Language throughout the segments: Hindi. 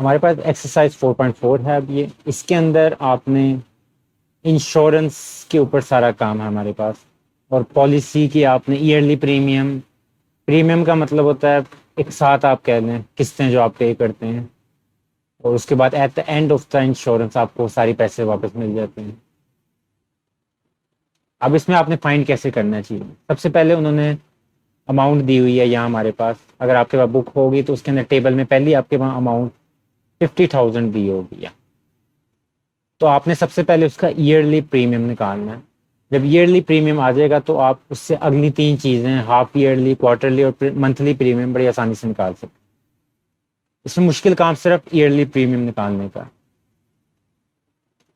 हमारे पास एक्सरसाइज 4.4 है। अब ये इसके अंदर आपने इंश्योरेंस के ऊपर सारा काम है हमारे पास, और पॉलिसी की आपने ईयरली प्रीमियम। प्रीमियम का मतलब होता है एक साथ आप कह लें किस्तें जो आप पे करते हैं, और उसके बाद at the end of the insurance आपको सारी पैसे वापस मिल जाते हैं। अब इसमें आपने फाइंड कैसे करना चाहिए? सबसे पहले उन्होंने अमाउंट दी हुई है यहाँ हमारे पास। अगर आपके पास बुक होगी तो उसके अंदर टेबल में पहले आपके पास अमाउंट 50,000 दी होगी। तो आपने सबसे पहले उसका ईयरली प्रीमियम निकालना है। जब ईयरली प्रीमियम आ जाएगा तो आप उससे अगली तीन चीजें हाफ ईयरली, क्वार्टरली और मंथली प्रीमियम बड़ी आसानी से निकाल सकते हैं। इसमें मुश्किल काम सिर्फ ईयरली प्रीमियम निकालने का।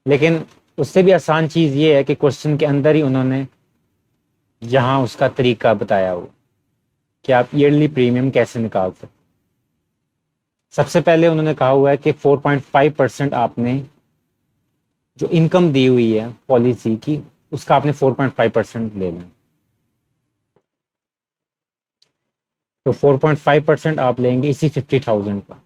लेकिन उससे भी आसान चीज ये है कि क्वेश्चन के अंदर ही उन्होंने यहाँ उसका तरीका बताया हो कि आप ईयरली प्रीमियम कैसे निकाल सकते। सबसे पहले उन्होंने कहा हुआ है कि 4.5% आपने जो इनकम दी हुई है पॉलिसी की, उसका आपने 4.5% ले लें। तो 4.5% आप लेंगे इसी 50,000 का।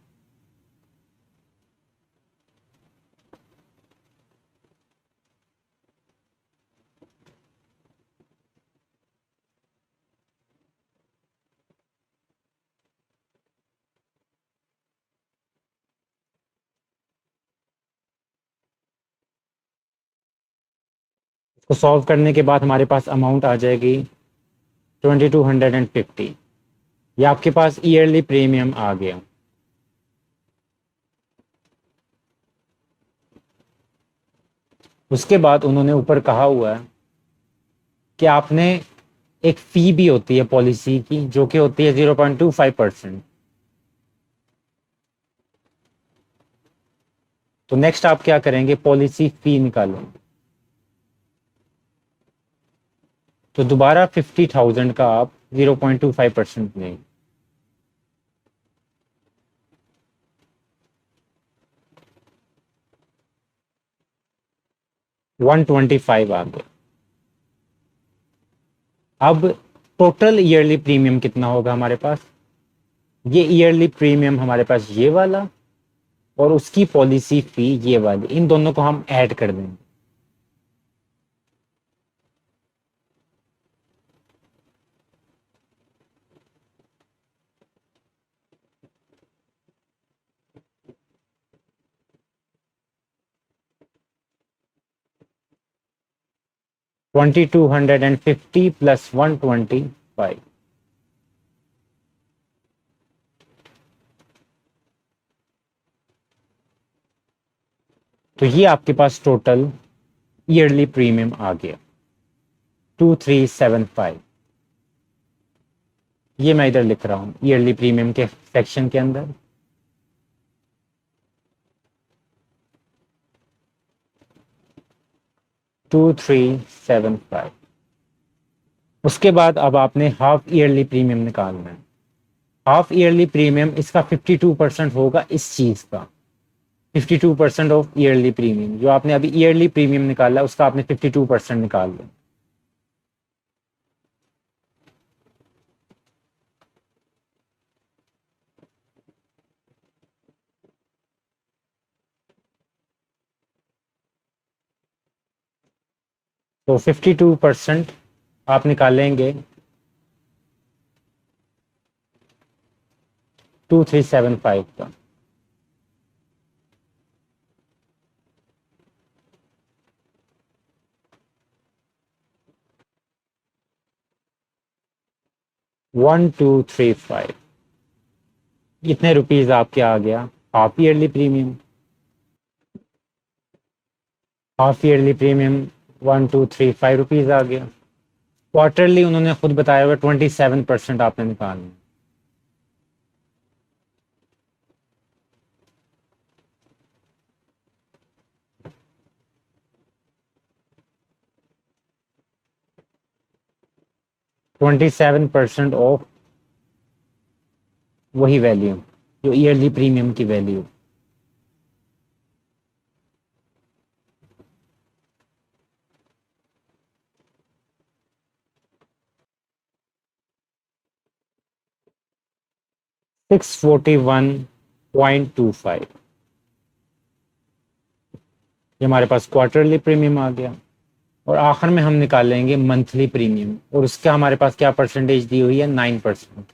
इसको सॉल्व करने के बाद हमारे पास अमाउंट आ जाएगी 2250। ये आपके पास ईयरली प्रीमियम आ गया। उसके बाद उन्होंने ऊपर कहा हुआ है कि आपने एक फी भी होती है पॉलिसी की जो कि होती है 0.25%। तो नेक्स्ट आप क्या करेंगे? पॉलिसी फी निकालेंगे। तो दोबारा 50,000 का आप 0.25% लेंगे। 125 आ गया। अब टोटल ईयरली प्रीमियम कितना होगा हमारे पास? ये ईयरली प्रीमियम हमारे पास ये वाला, और उसकी पॉलिसी फी ये वाली, इन दोनों को हम ऐड कर देंगे। $2,250 प्लस 125। तो ये आपके पास टोटल ईयरली प्रीमियम आ गया 2375। ये मैं इधर लिख रहा हूं ईयरली प्रीमियम के सेक्शन के अंदर। 2375। उसके बाद अब आपने हाफ ईयरली प्रीमियम निकालना है। हाफ ईयरली प्रीमियम इसका 52% होगा इस चीज का। 52% ऑफ ईयरली प्रीमियम, जो आपने अभी ईयरली प्रीमियम निकाला उसका आपने 52% निकाल लिया। तो 52% आप निकालेंगे 2375 का। वन टू थ्री फाइव इतने रुपीज आपके आ गया half yearly premium. Half yearly premium 1,235 rupees आ गया। क्वार्टरली उन्होंने खुद बताया हुआ 27% आपने निकालना। 27% ऑफ वही वैल्यू जो ईयरली प्रीमियम की वैल्यू। $641.25। ये हमारे पास क्वार्टरली प्रीमियम आ गया। और आखिर में हम निकालेंगे मंथली प्रीमियम, और उसका हमारे पास क्या परसेंटेज दी हुई है, 9%।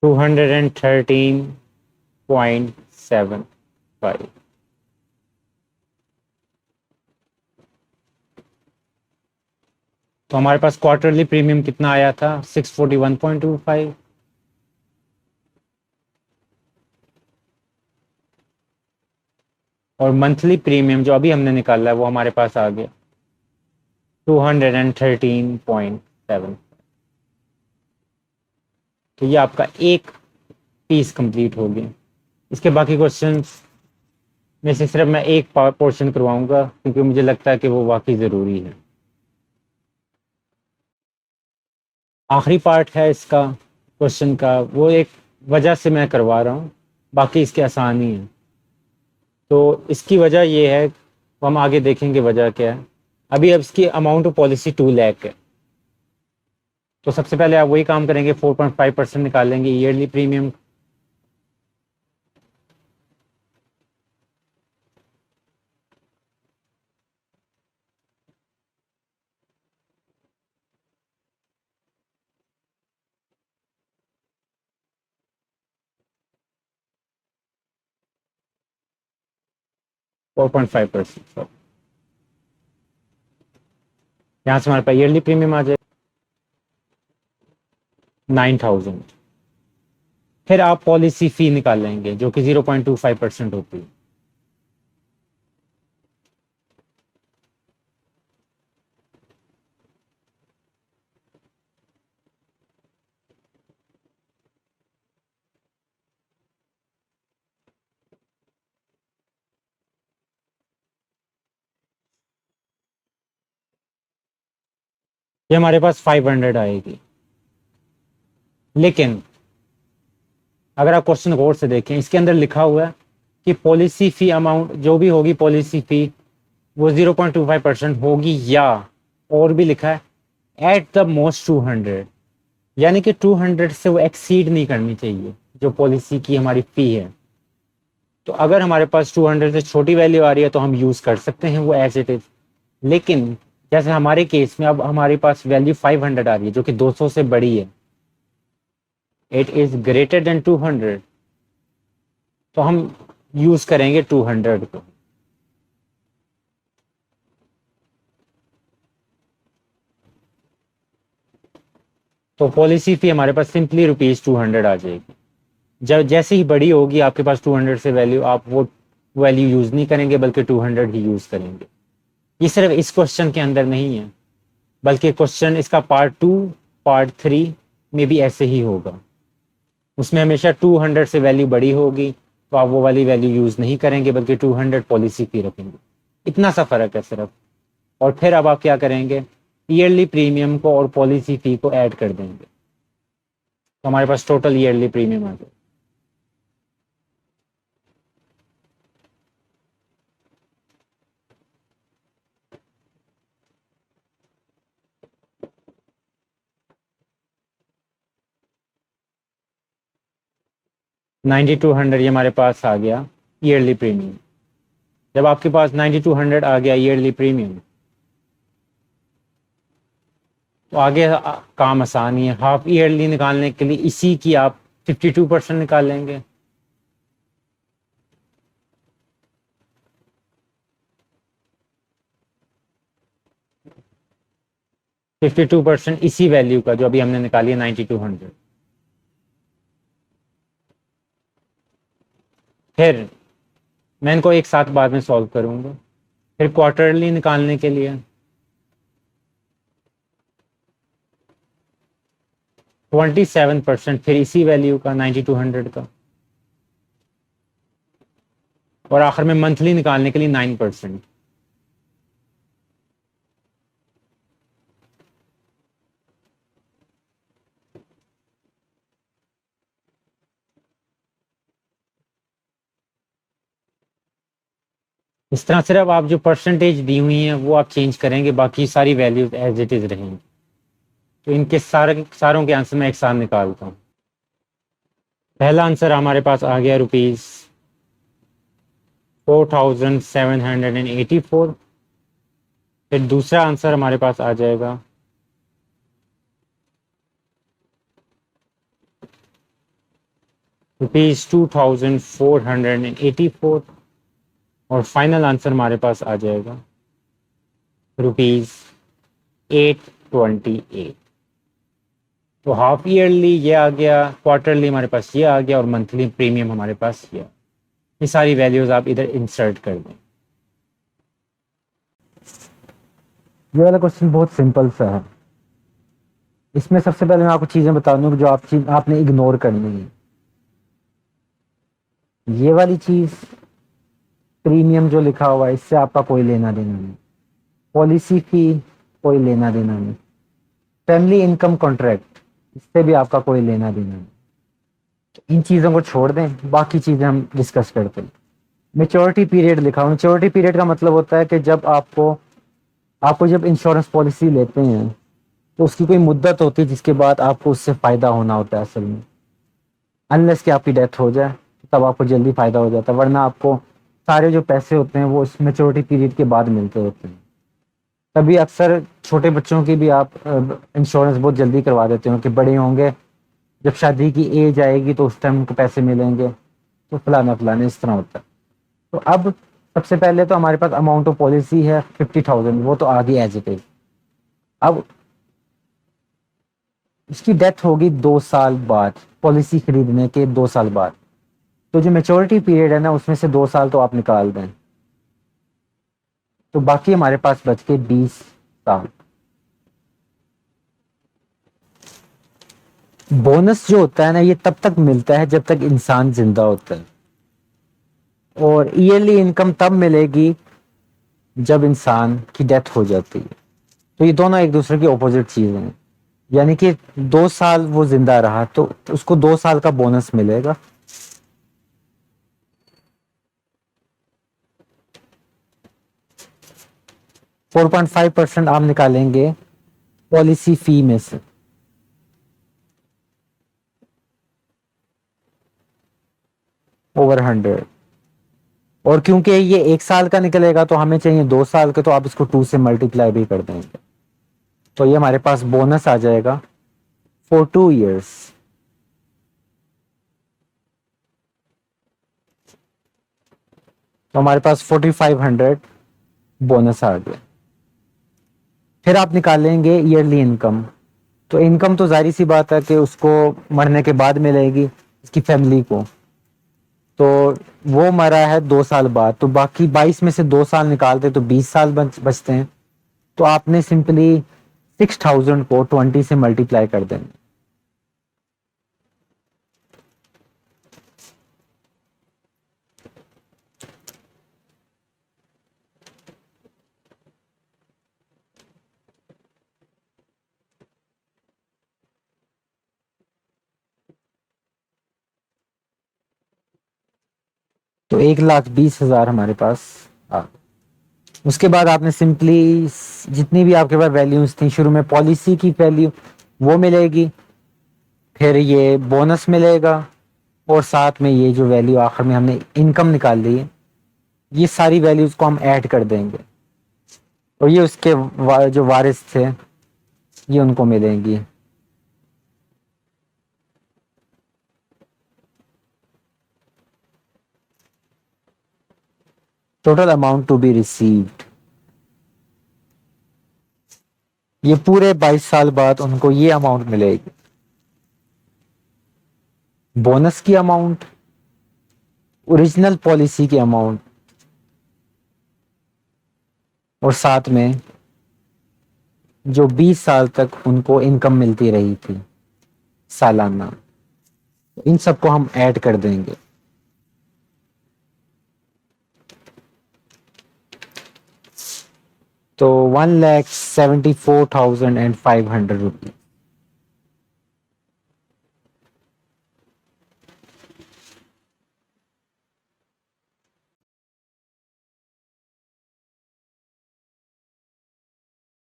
213.75। तो हमारे पास क्वार्टरली प्रीमियम कितना आया था, 641.25। और मंथली प्रीमियम जो अभी हमने निकाला है वो हमारे पास आ गया 213.7। तो ये आपका एक पीस कंप्लीट हो गया। इसके बाकी क्वेश्चंस में से सिर्फ मैं एक पोर्शन करवाऊंगा क्योंकि मुझे लगता है कि वो वाकई ज़रूरी है। आखिरी पार्ट है इसका क्वेश्चन का, वो एक वजह से मैं करवा रहा हूँ, बाकी इसके आसान ही है। तो इसकी वजह ये है, वो हम आगे देखेंगे वजह क्या है। अभी अब इसकी अमाउंट ऑफ पॉलिसी 2 लाख है। तो सबसे पहले आप वही काम करेंगे, 4.5% निकालेंगे yearly premium. Four point five percent यहाँ से हमारे पास ईयरली प्रीमियम आ जाए 9,000। फिर आप पॉलिसी फी निकाल लेंगे जो कि 0.25% होती है। ये हमारे पास 500 आएगी। लेकिन अगर आप क्वेश्चन गौर से देखें, इसके अंदर लिखा हुआ है कि पॉलिसी फी अमाउंट जो भी होगी पॉलिसी फी वो 0.25% होगी, या और भी लिखा है एट द मोस्ट 200, यानी कि 200 से वो एक्सीड नहीं करनी चाहिए जो पॉलिसी की हमारी फी है। तो अगर हमारे पास 200 से छोटी वैल्यू आ रही है तो हम यूज कर सकते हैं वो एज इट इज। लेकिन जैसे हमारे केस में अब हमारे पास वैल्यू 500 आ रही है जो कि 200 से बड़ी है, इट इज ग्रेटर देन 200, तो हम यूज करेंगे 200 को। तो पॉलिसी फी हमारे पास सिंपली ₹200 आ जाएगी। जब जैसे ही बड़ी होगी आपके पास 200 से वैल्यू, आप वो वैल्यू यूज नहीं करेंगे बल्कि 200 ही यूज करेंगे। ये सिर्फ इस क्वेश्चन के अंदर नहीं है, बल्कि क्वेश्चन इसका पार्ट 2 पार्ट 3 में भी ऐसे ही होगा। उसमें हमेशा 200 से वैल्यू बड़ी होगी तो आप वो वाली वैल्यू यूज नहीं करेंगे बल्कि 200 पॉलिसी फी रखेंगे। इतना सा फर्क है सिर्फ। और फिर अब आप क्या करेंगे, ईयरली प्रीमियम को और पॉलिसी फी को ऐड कर देंगे तो हमारे पास टोटल ईयरली प्रीमियम आ जाए। $9,200 ये हमारे पास आ गया ईयरली प्रीमियम। जब आपके पास 9,200 आ गया ईयरली प्रीमियम, तो आगे काम आसान ही है। हाफ ईयरली निकालने के लिए इसी की आप 52% निकाल लेंगे। फिफ्टी टू परसेंट इसी वैल्यू का जो अभी हमने निकाली है 9,200। फिर मैं इनको एक साथ बाद में सॉल्व करूंगा। फिर क्वार्टरली निकालने के लिए 27%, फिर इसी वैल्यू का 9,200 का। और आखिर में मंथली निकालने के लिए 9%। इस तरह सिर्फ आप जो परसेंटेज दी हुई हैं वो आप चेंज करेंगे, बाकी सारी वैल्यूज एज इट इज रहेंगी। तो इनके सारों के आंसर मैं एक साथ निकालता हूँ। पहला आंसर हमारे पास आ गया ₹4784। फिर दूसरा आंसर हमारे पास आ जाएगा ₹2484। और फाइनल आंसर हमारे पास आ जाएगा ₹828। तो हाफ ईयरली ये आ गया, क्वार्टरली हमारे पास ये आ गया, और मंथली प्रीमियम हमारे पास ये सारी वैल्यूज आप इधर इंसर्ट कर दें। ये वाला क्वेश्चन बहुत सिंपल सा है। इसमें सबसे पहले मैं आपको चीजें बता दूं जो आपने इग्नोर करनी है। ये वाली चीज प्रीमियम जो लिखा हुआ है इससे आपका कोई लेना देना नहीं। पॉलिसी फी कोई लेना देना नहीं। फैमिली इनकम कॉन्ट्रैक्ट इससे भी आपका कोई लेना देना नहीं। इन चीज़ों को छोड़ दें, बाकी चीज़ें हम डिस्कस करते हैं। मेच्योरिटी पीरियड लिखा हुआ। मेच्योरिटी पीरियड का मतलब होता है कि जब आपको जब इंश्योरेंस पॉलिसी लेते हैं तो उसकी कोई मुद्दत होती है जिसके बाद आपको उससे फ़ायदा होना होता है असल में। अनलेस कि आपकी डेथ हो जाए तब आपको जल्दी फ़ायदा हो जाता है, वरना आपको सारे जो पैसे होते हैं वो उस मेच्योरिटी पीरियड के बाद मिलते होते हैं। तभी अक्सर छोटे बच्चों की भी आप इंश्योरेंस बहुत जल्दी करवा देते हो कि बड़े होंगे, जब शादी की एज आएगी तो उस टाइम उनको पैसे मिलेंगे, तो फलाना फलाना इस तरह होता है। तो अब सबसे पहले तो हमारे पास अमाउंट ऑफ पॉलिसी है 50,000, वो तो आ गई एज इट इज। अब इसकी डेथ होगी 2 साल बाद, पॉलिसी खरीदने के 2 साल बाद। तो जो मेच्योरिटी पीरियड है ना उसमें से 2 साल तो आप निकाल दें, तो बाकी हमारे पास बच के 20 साल। बोनस जो होता है ना ये तब तक मिलता है जब तक इंसान जिंदा होता है, और ईयरली इनकम तब मिलेगी जब इंसान की डेथ हो जाती है। तो ये दोनों एक दूसरे की ऑपोजिट चीजें हैं। यानी कि 2 साल वो जिंदा रहा तो उसको 2 साल का बोनस मिलेगा। %4.5 आप निकालेंगे पॉलिसी फी में से, ओवर 100। और क्योंकि ये 1 साल का निकलेगा तो हमें चाहिए 2 साल के, तो आप इसको 2 से मल्टीप्लाई भी कर देंगे, तो ये हमारे पास बोनस आ जाएगा फॉर 2 years। तो हमारे पास 4500 बोनस आ गया। फिर आप निकालेंगे ईयरली इनकम। तो इनकम तो जाहिर सी बात है कि उसको मरने के बाद मिलेगी इसकी फैमिली को। तो वो मरा है 2 साल बाद, तो बाकी 22 में से 2 साल निकालते तो 20 साल बचते हैं। तो आपने सिंपली 6000 को 20 से मल्टीप्लाई कर देंगे। तो 1,20,000 हमारे पास आ। उसके बाद आपने सिंपली जितनी भी आपके पास वैल्यूज थी, शुरू में पॉलिसी की वैल्यू वो मिलेगी, फिर ये बोनस मिलेगा, और साथ में ये जो वैल्यू आखिर में हमने इनकम निकाल ली है, ये सारी वैल्यूज को हम ऐड कर देंगे, और ये उसके जो वारिस थे ये उनको मिलेंगी। Total amount to be received, ये पूरे 22 साल बाद उनको ये अमाउंट मिलेगी। बोनस की अमाउंट, ओरिजिनल पॉलिसी की अमाउंट, और साथ में जो 20 साल तक उनको इनकम मिलती रही थी सालाना, इन सबको हम ऐड कर देंगे। तो 1,74,500 रुपीज।